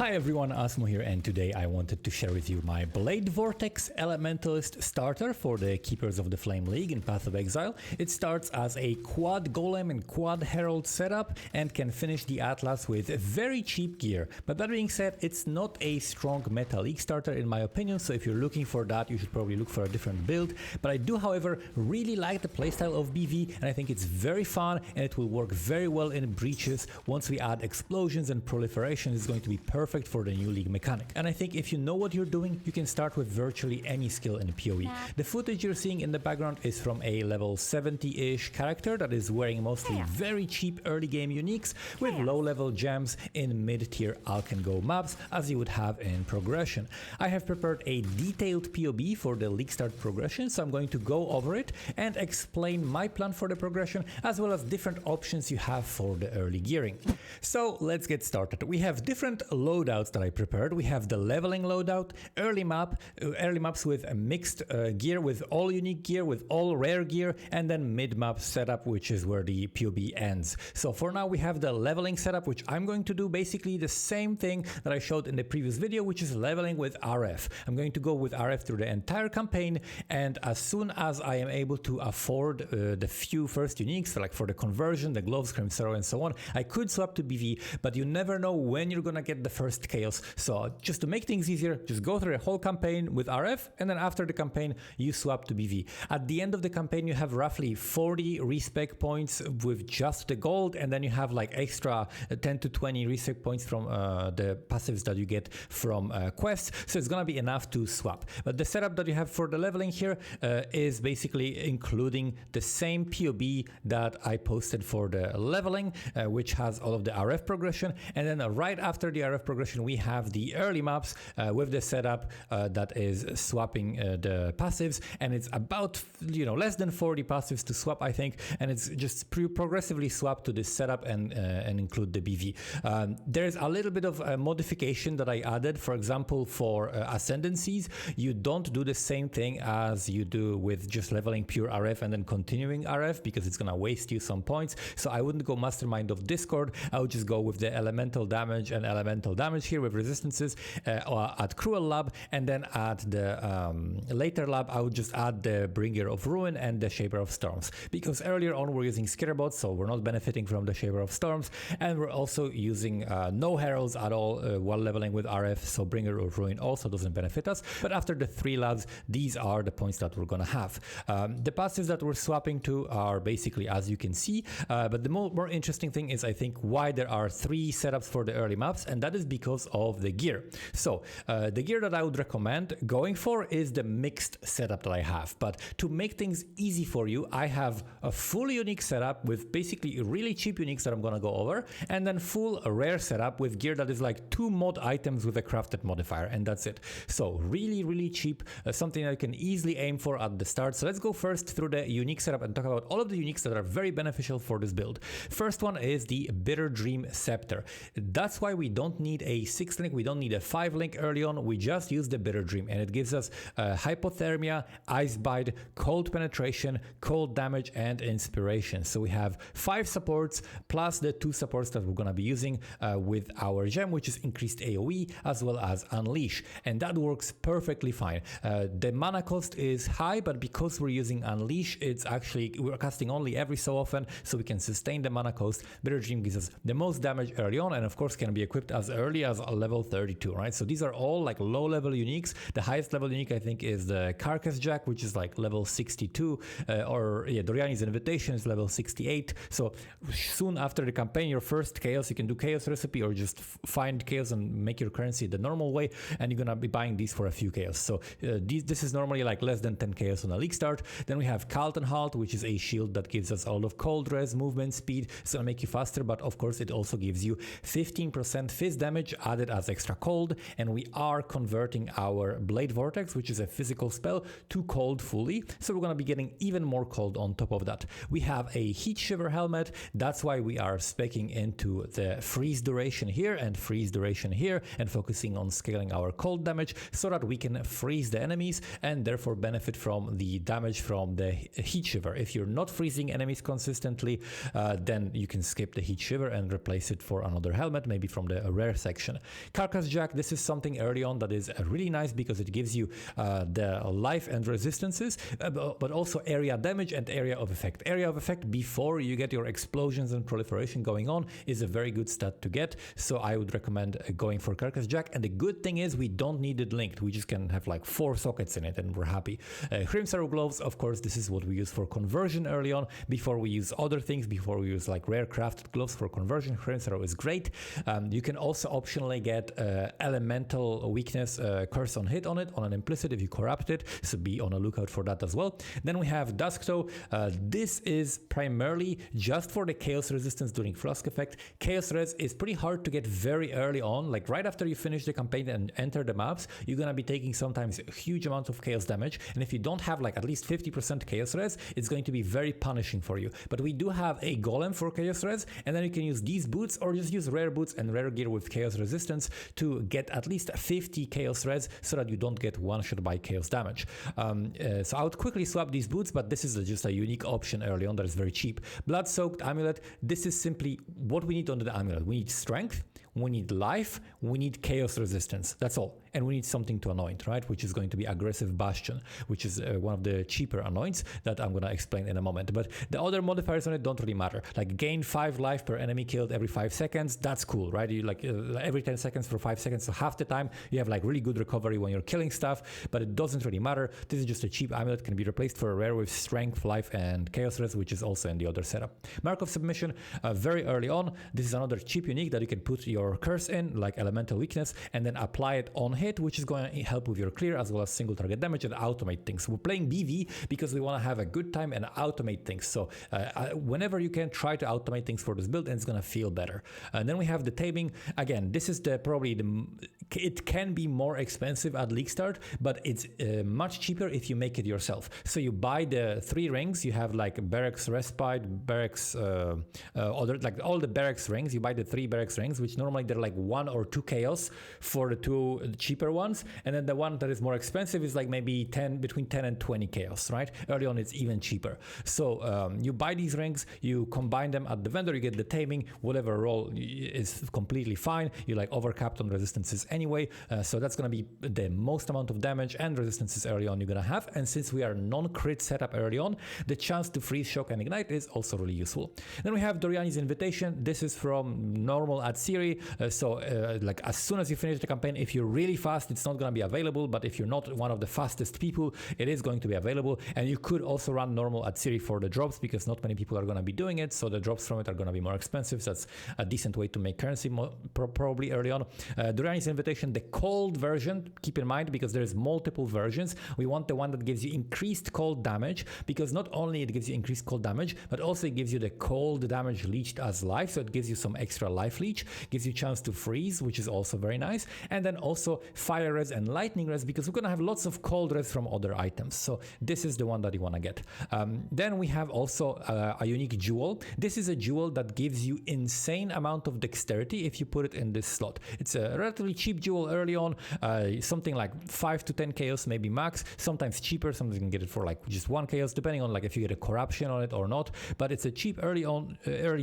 Hi everyone, Asmo here, and today I wanted to share with you my Blade Vortex Elementalist starter for the Keepers of the Flame League in Path of Exile. It starts as a quad golem and quad herald setup and can finish the Atlas with very cheap gear. But that being said, it's not a strong meta league starter in my opinion, so if you're looking for that, you should probably look for a different build. But I do, however, really like the playstyle of BV, and I think it's very fun and it will work very well in breaches. Once we add explosions and proliferation, it's going to be perfect for the new league mechanic. And I think if you know what you're doing, you can start with virtually any skill in PoE. The footage you're seeing in the background is from a level 70-ish character that is wearing mostly very cheap early game uniques with low level gems in mid-tier Alk & Go maps as you would have in progression. I have prepared a detailed POB for the league start progression, so I'm going to go over it and explain my plan for the progression as well as different options you have for the early gearing. So let's get started. We have different loadouts that I prepared. We have the leveling loadout, early maps with a mixed gear, with all unique gear, with all rare gear, and then mid-map setup, which is where the POB ends. So for now we have the leveling setup, which I'm going to do basically the same thing that I showed in the previous video, which is leveling with RF. I'm going to go with RF through the entire campaign, and as soon as I am able to afford the few first uniques, like for the conversion, the gloves, Crimson, and so on, I could swap to BV, but you never know when you're gonna get the first chaos. So just to make things easier, just go through a whole campaign with RF, and then after the campaign you swap to BV. At the end of the campaign you have roughly 40 respec points with just the gold, and then you have like extra 10 to 20 respec points from the passives that you get from quests, so it's gonna be enough to swap. But the setup that you have for the leveling here is basically including the same POB that I posted for the leveling, which has all of the RF progression, and then right after the RF progression we have the early maps with the setup that is swapping the passives, and it's about less than 40 passives to swap, I think, and it's just progressively swap to this setup and include the BV. There's a little bit of a modification that I added. For example, for ascendancies, you don't do the same thing as you do with just leveling pure RF and then continuing RF, because it's gonna waste you some points. So I wouldn't go Mastermind of Discord, I would just go with the elemental damage and elemental damage here with resistances at Cruel Lab, and then at the later lab I would just add the Bringer of Ruin and the Shaper of Storms, because earlier on we're using Skitterbots, so we're not benefiting from the Shaper of Storms, and we're also using no heralds at all while leveling with RF, so Bringer of Ruin also doesn't benefit us. But after the 3 labs, these are the points that we're gonna have. The passives that we're swapping to are basically as you can see, but the more interesting thing is I think why there are 3 setups for the early maps, and that is because of the gear. So the gear that I would recommend going for is the mixed setup that I have, but to make things easy for you, I have a full unique setup with basically really cheap uniques that I'm gonna go over, and then full rare setup with gear that is like 2 mod items with a crafted modifier, and that's it. So really cheap, something I can easily aim for at the start. So let's go first through the unique setup and talk about all of the uniques that are very beneficial for this build. First one is the Bitter Dream Scepter. That's why we don't need a 6 link, we don't need a 5 link early on, we just use the Bitter Dream, and it gives us hypothermia, ice bite, cold penetration, cold damage, and inspiration. So we have 5 supports plus the 2 supports that we're gonna be using with our gem, which is increased AoE as well as Unleash, and that works perfectly fine. The mana cost is high, but because we're using Unleash, it's actually we're casting only every so often, so we can sustain the mana cost. Bitter Dream gives us the most damage early on, and of course can be equipped as early as a level 32, right? So these are all like low level uniques. The highest level unique I think is the Carcass Jack, which is like level 62, Doriani's Invitation is level 68. So soon after the campaign, your first chaos, you can do chaos recipe or just find chaos and make your currency the normal way, and you're gonna be buying these for a few chaos. So this is normally like less than 10 chaos on a league start. Then we have Calton Halt, which is a shield that gives us all of cold res, movement speed, it's gonna make you faster, but of course it also gives you 15% fizz damage added as extra cold, and we are converting our Blade Vortex, which is a physical spell, to cold fully, so we're gonna be getting even more cold on top of that. We have a Heat Shiver helmet, that's why we are speccing into the freeze duration here and freeze duration here, and focusing on scaling our cold damage so that we can freeze the enemies and therefore benefit from the damage from the Heat Shiver. If you're not freezing enemies consistently, then you can skip the Heat Shiver and replace it for another helmet, maybe from the rare section. Carcass Jack, this is something early on that is really nice because it gives you the life and resistances, but also area damage and area of effect. Area of effect before you get your explosions and proliferation going on is a very good stat to get, so I would recommend going for Carcass Jack. And the good thing is we don't need it linked, we just can have like 4 sockets in it and we're happy. Crimson Arrow Gloves, of course, this is what we use for conversion early on, before we use other things, before we use like rare crafted gloves for conversion. Crimson Arrow is great. You can also optionally get elemental weakness curse on hit on it, on an implicit if you corrupt it, so be on a lookout for that as well. Then we have Dusk Toe. This is primarily just for the chaos resistance during Flask effect. Chaos res is pretty hard to get very early on, like right after you finish the campaign and enter the maps, you're gonna be taking sometimes huge amounts of chaos damage, and if you don't have like at least 50% chaos res, it's going to be very punishing for you. But we do have a golem for chaos res, and then you can use these boots or just use rare boots and rare gear with chaos resistance to get at least 50 chaos res so that you don't get one shot by chaos damage. So I would quickly swap these boots, but this is just a unique option early on that is very cheap. Blood Soaked Amulet, this is simply what we need under the amulet. We need strength, we need life, we need chaos resistance, that's all. And we need something to anoint, right? Which is going to be Aggressive Bastion, which is one of the cheaper anoints that I'm going to explain in a moment. But the other modifiers on it don't really matter. Like gain 5 life per enemy killed every 5 seconds, that's cool, right? You like every 10 seconds for 5 seconds, so half the time you have like really good recovery when you're killing stuff, but it doesn't really matter. This is just a cheap amulet, can be replaced for a rare with strength, life, and chaos res, which is also in the other setup. Mark of Submission, very early on. This is another cheap unique that you can put your curse in, like elemental weakness, and then apply it on hit, which is going to help with your clear as well as single target damage and automate things. We're playing BV because we want to have a good time and automate things. So whenever you can, try to automate things for this build, and it's going to feel better. And then we have the Taming. Again, this is it can be more expensive at league start, but it's much cheaper if you make it yourself. So you buy the 3 rings. You have like Barracks Respite, Barracks, other like all the Barracks rings. You buy the 3 Barracks rings, which normally they're like 1 or 2 chaos for the 2 cheaper ones, and then the one that is more expensive is like maybe between 10 and 20 chaos, right? Early on it's even cheaper. So you buy these rings, you combine them at the vendor, you get the Taming, whatever roll is completely fine. You like overcapped on resistances anyway, so that's gonna be the most amount of damage and resistances early on you're gonna have. And since we are non-crit setup early on, the chance to freeze, shock, and ignite is also really useful. Then we have Doriani's Invitation. This is from normal at Siri, so like as soon as you finish the campaign, if you're really fast, it's not going to be available, but if you're not one of the fastest people, it is going to be available. And you could also run normal at Siri for the drops, because not many people are going to be doing it, so the drops from it are going to be more expensive. So that's a decent way to make currency probably early on. Doriani's Invitation, the cold version, keep in mind, because there's multiple versions. We want the one that gives you increased cold damage, because not only it gives you increased cold damage, but also it gives you the cold damage leached as life, so it gives you some extra life leech, gives you chance to freeze, which is also very nice. And then also fire res and lightning res, because we're gonna have lots of cold res from other items, so this is the one that you want to get. Then we have also a unique jewel. This is a jewel that gives you insane amount of dexterity if you put it in this slot. It's a relatively cheap jewel early on, something like 5 to 10 chaos maybe max, sometimes cheaper, sometimes you can get it for like just 1 chaos depending on like if you get a corruption on it or not. But it's a cheap early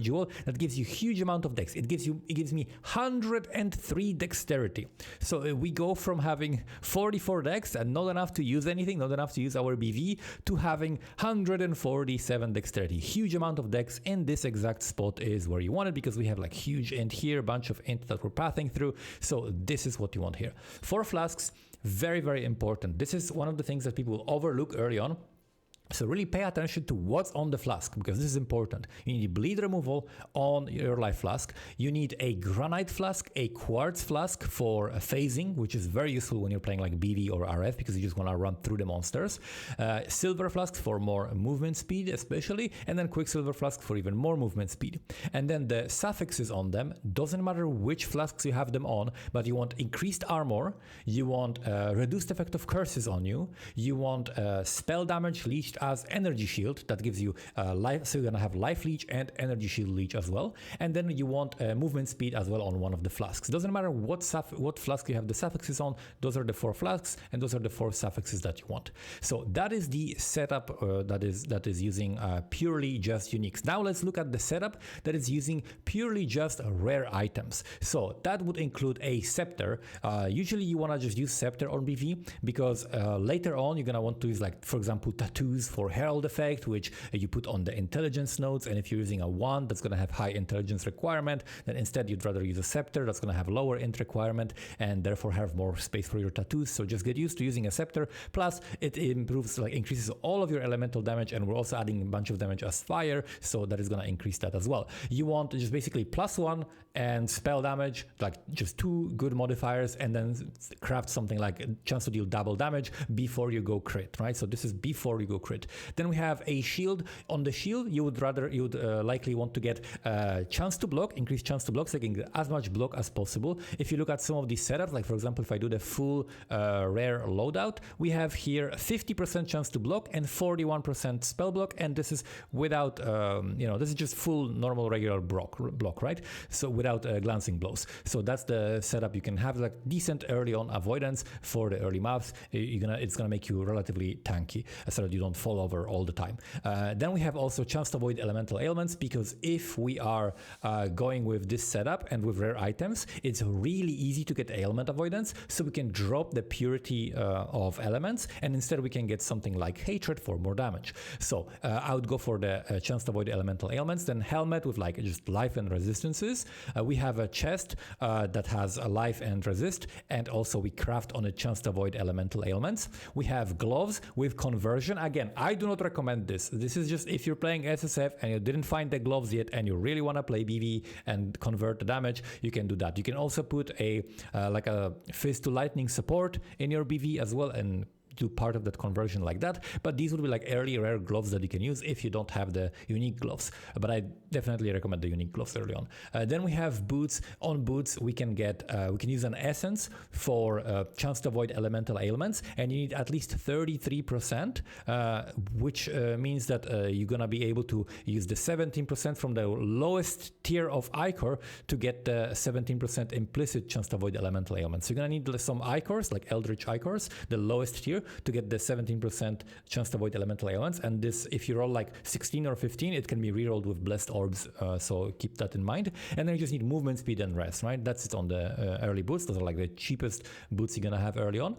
jewel that gives you huge amount of dex. It gives me 103 dexterity. So we go from having 44 dex and not enough to use anything, not enough to use our BV, to having 147 dexterity. Huge amount of dex in this exact spot is where you want it, because we have like huge int here, bunch of int that we're passing through. So this is what you want here. For flasks, very, very important. This is one of the things that people overlook early on. So really pay attention to what's on the flask, because this is important. You need bleed removal on your life flask. You need a granite flask, a quartz flask for phasing, which is very useful when you're playing like BV or RF, because you just want to run through the monsters. Silver flasks for more movement speed especially, and then quicksilver flask for even more movement speed. And then the suffixes on them, doesn't matter which flasks you have them on, but you want increased armor, you want reduced effect of curses on you, you want spell damage leached packaged as energy shield that gives you life, so you're gonna have life leech and energy shield leech as well. And then you want movement speed as well on one of the flasks. Doesn't matter what flask you have the suffixes on, those are the 4 flasks and those are the 4 suffixes that you want. So that is the setup that is using purely just uniques. Now let's look at the setup that is using purely just rare items. So that would include a scepter. Usually you want to just use scepter on BV because later on you're gonna want to use, like, for example, tattoos for herald effect, which you put on the intelligence nodes. And if you're using a wand that's gonna have high intelligence requirement, then instead you'd rather use a scepter that's gonna have lower int requirement and therefore have more space for your tattoos. So just get used to using a scepter. Plus it improves, like, increases all of your elemental damage, and we're also adding a bunch of damage as fire, so that is gonna increase that as well. You want just basically +1 and spell damage, like just 2 good modifiers, and then craft something like a chance to deal double damage before you go crit, right? So this is before you go crit. Then we have a shield. On the shield, you would likely want to get chance to block, increased chance to block, so you can get as much block as possible. If you look at some of these setups, like for example, if I do the full rare loadout, we have here 50% chance to block and 41% spell block, and this is without, this is just full normal regular block, right? So without glancing blows. So that's the setup. You can have like decent early on avoidance for the early maps. It's gonna make you relatively tanky so that you don't fall over all the time. Then we have also chance to avoid elemental ailments, because if we are going with this setup and with rare items, it's really easy to get ailment avoidance. So we can drop the purity of elements, and instead we can get something like hatred for more damage. So I would go for the chance to avoid elemental ailments. Then helmet with like just life and resistances. We have a chest that has a life and resist, and also we craft on a chance to avoid elemental ailments. We have gloves with conversion. Again, I do not recommend this. This is just if you're playing SSF and you didn't find the gloves yet and you really want to play BV and convert the damage, you can do that. You can also put a like a fist to lightning support in your BV as well and do part of that conversion like that. But these would be like early rare gloves that you can use if you don't have the unique gloves. But I definitely recommend the unique gloves early on. Then we have boots. On boots, we can use an essence for chance to avoid elemental ailments, and you need at least 33%, which means that you're gonna be able to use the 17% from the lowest tier of Icor to get the 17% implicit chance to avoid elemental ailments. So you're gonna need some Icors, like Eldritch Icors, the lowest tier, to get the 17% chance to avoid elemental ailments. And this, if you roll like 16 or 15, it can be rerolled with blessed orbs, so keep that in mind. And then you just need movement speed and rest, right? That's it on the early boots. Those are like the cheapest boots you're gonna have early on.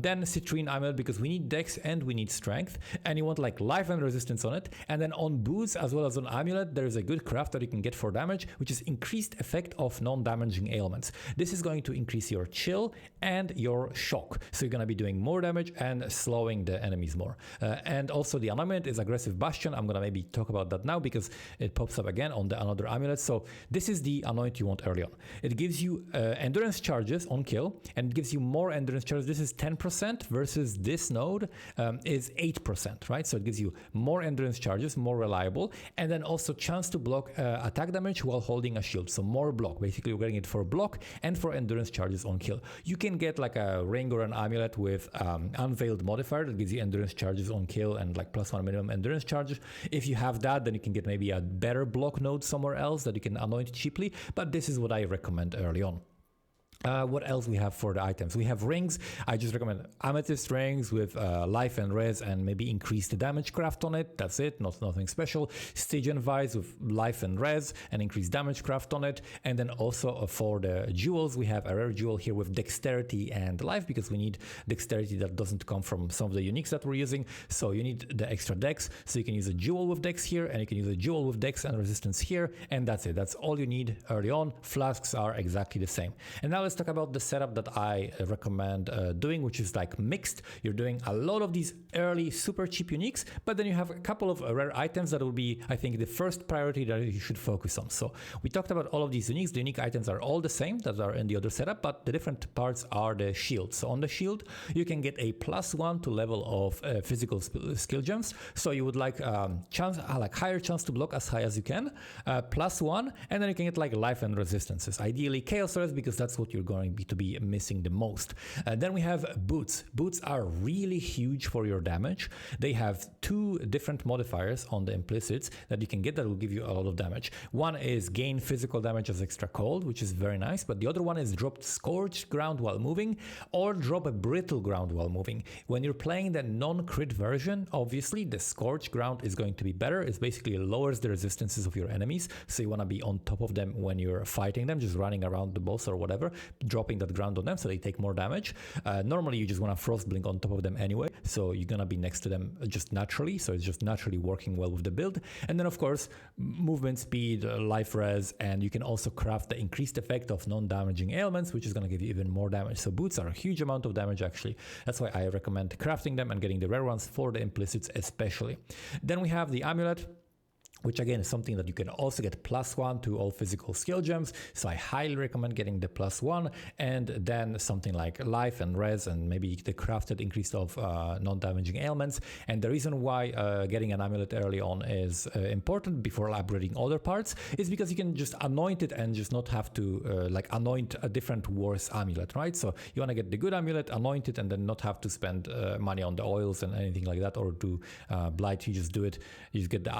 Then citrine amulet, because we need dex and we need strength, and you want like life and resistance on it. And then on boots as well as on amulet, there is a good craft that you can get for damage, which is increased effect of non-damaging ailments. This is going to increase your chill and your shock, so you're gonna be doing more damage and slowing the enemies more. And also the amulet is aggressive bastion. I'm gonna maybe talk about that now because it pops up again on the another amulet. So this is the anoint you want early on. It gives you endurance charges on kill, and it gives you more endurance charges. This is 10% versus this node is 8%, right? So it gives you more endurance charges, more reliable, and then also chance to block attack damage while holding a shield. So more block. Basically, we're getting it for block and for endurance charges on kill. You can get like a ring or an amulet with unveiled modifier that gives you endurance charges on kill and like +1 minimum endurance charges. If you have that, then you can get maybe a better block node somewhere else that you can anoint cheaply, but this is what I recommend early on. What else we have for the items? We have rings. I just recommend amethyst rings with life and res and maybe increase the damage craft on it. That's it, nothing special. Stygian vise with life and res and increase damage craft on it. And then also for the jewels, we have a rare jewel here with dexterity and life, because we need dexterity that doesn't come from some of the uniques that we're using. So you need the extra dex. So you can use a jewel with dex here, and you can use a jewel with dex and resistance here. And that's it. That's all you need early on. Flasks are exactly the same. And now let's talk about the setup that I recommend doing, which is like mixed. You're doing a lot of these early super cheap uniques, but then you have a couple of rare items that will be, I think, the first priority that you should focus on. So we talked about all of these uniques. The unique items are all the same that are in the other setup, but the different parts are the shield. So on the shield, you can get a +1 to level of physical skill gems. So you would like higher chance to block as high as you can, +1, and then you can get like life and resistances. Ideally chaos res, because that's what you're you're going to be missing the most. Then we have boots. Boots are really huge for your damage. They have two different modifiers on the implicits that you can get that will give you a lot of damage. One is gain physical damage as extra cold, which is very nice, but the other one is drop scorched ground while moving or drop a brittle ground while moving. When you're playing the non-crit version, obviously the scorched ground is going to be better. It basically lowers the resistances of your enemies, so you want to be on top of them when you're fighting them, just running around the boss or whatever, dropping that ground on them so they take more damage. Normally you just want to frost blink on top of them anyway, so you're gonna be next to them just naturally, so it's just naturally working well with the build. And then of course movement speed, life res, and you can also craft the increased effect of non-damaging ailments, which is going to give you even more damage. So boots are a huge amount of damage actually. That's why I recommend crafting them and getting the rare ones for the implicits especially. Then we have the amulet, which again is something that you can also get +1 to all physical skill gems. So I highly recommend getting the +1, and then something like life and res, and maybe the crafted increase of non-damaging ailments. And the reason why getting an amulet early on is important before upgrading other parts is because you can just anoint it and just not have to like anoint a different worse amulet, right? So you want to get the good amulet, anoint it, and then not have to spend money on the oils and anything like that, or do blight. You just do it. You just get the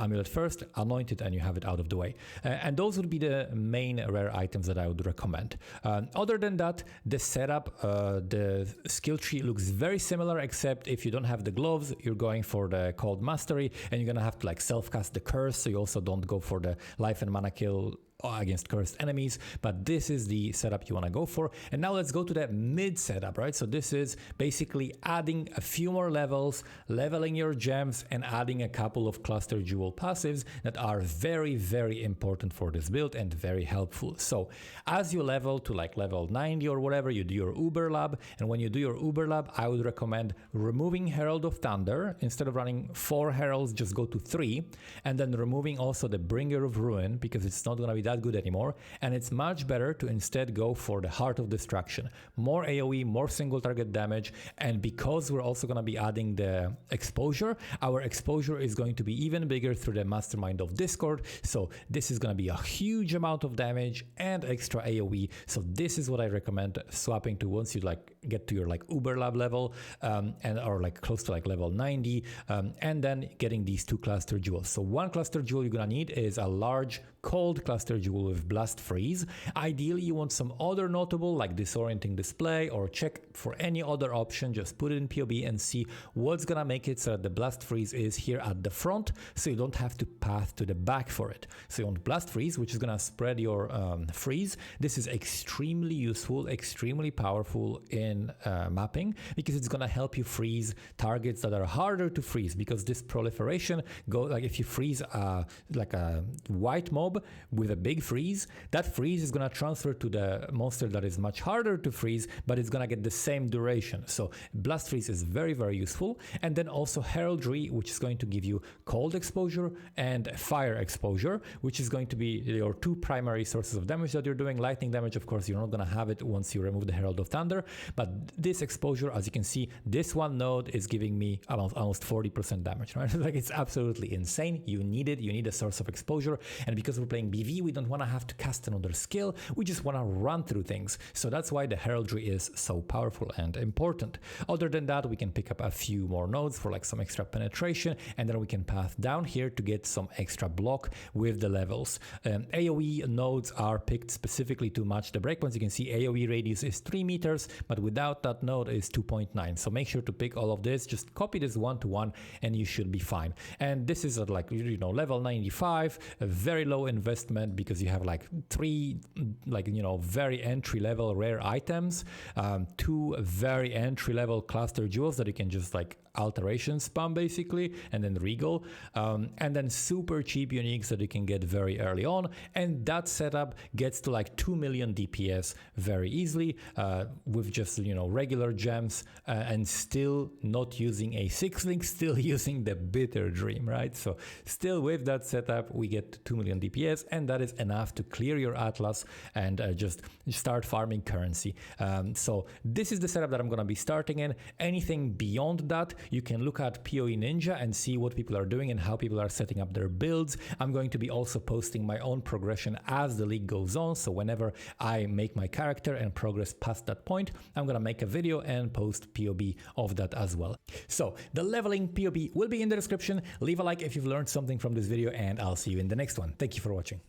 amulet first, anoint it, and you have it out of the way. And those would be the main rare items that I would recommend. Other than that, the setup, the skill tree looks very similar, except if you don't have the gloves, you're going for the cold mastery, and you're gonna have to like self-cast the curse, so you also don't go for the life and mana kill against cursed enemies, but this is the setup you want to go for. And now let's go to the mid setup, right? So this is basically adding a few more levels, leveling your gems, and adding a couple of cluster jewel passives that are very, very important for this build and very helpful. So as you level to like level 90 or whatever, you do your Uber Lab, and when you do your Uber Lab, I would recommend removing Herald of Thunder. Instead of running 4 heralds, just go to 3, and then removing also the Bringer of Ruin, because it's not going to be that good anymore, and it's much better to instead go for the Heart of Destruction. More AoE, more single target damage, and because we're also going to be adding the exposure, our exposure is going to be even bigger through the Mastermind of Discord, so this is going to be a huge amount of damage and extra AoE. So this is what I recommend swapping to once you like get to your like Uber Lab level, and or like close to like level 90, and then getting these 2 cluster jewels. So one cluster jewel you're gonna need is a large cold cluster jewel with blast freeze. Ideally you want some other notable like disorienting display, or check for any other option. Just put it in PoE and see what's gonna make it so that the blast freeze is here at the front, so you don't have to path to the back for it. So you want blast freeze, which is gonna spread your freeze. This is extremely useful, extremely powerful in mapping, because it's gonna help you freeze targets that are harder to freeze, because this proliferation like if you freeze like a white mob with a big freeze, that freeze is going to transfer to the monster that is much harder to freeze, but it's going to get the same duration. So blast freeze is very, very useful. And then also heraldry, which is going to give you cold exposure and fire exposure, which is going to be your 2 primary sources of damage that you're doing. Lightning damage, of course, you're not going to have it once you remove the Herald of Thunder, but this exposure, as you can see, this one node is giving me about almost 40% damage, right? Like it's absolutely insane. You need it. You need a source of exposure, and because we're playing BV, we don't want to have to cast another skill. We just want to run through things. So that's why the heraldry is so powerful and important. Other than that, we can pick up a few more nodes for like some extra penetration, and then we can path down here to get some extra block with the levels. AoE nodes are picked specifically to match the breakpoints. You can see AoE radius is 3 meters, but without that node is 2.9. So make sure to pick all of this. Just copy this 1-to-1 and you should be fine. And this is at like, you know, level 95, a very low investment, because you have like 3 like, you know, very entry level rare items, 2 very entry level cluster jewels that you can just like alteration spam basically, and then regal, and then super cheap uniques that you can get very early on. And that setup gets to like 2 million DPS very easily, with just, you know, regular gems, and still not using a 6-link, still using the Bitter Dream, right? So still with that setup we get 2 million DPS DPS, and that is enough to clear your Atlas and just start farming currency. So this is the setup that I'm going to be starting in. Anything beyond that, you can look at PoE Ninja and see what people are doing and how people are setting up their builds. I'm going to be also posting my own progression as the league goes on, so whenever I make my character and progress past that point, I'm going to make a video and post POB of that as well. So the leveling POB will be in the description. Leave a like if you've learned something from this video, and I'll see you in the next one. Thank you for watching.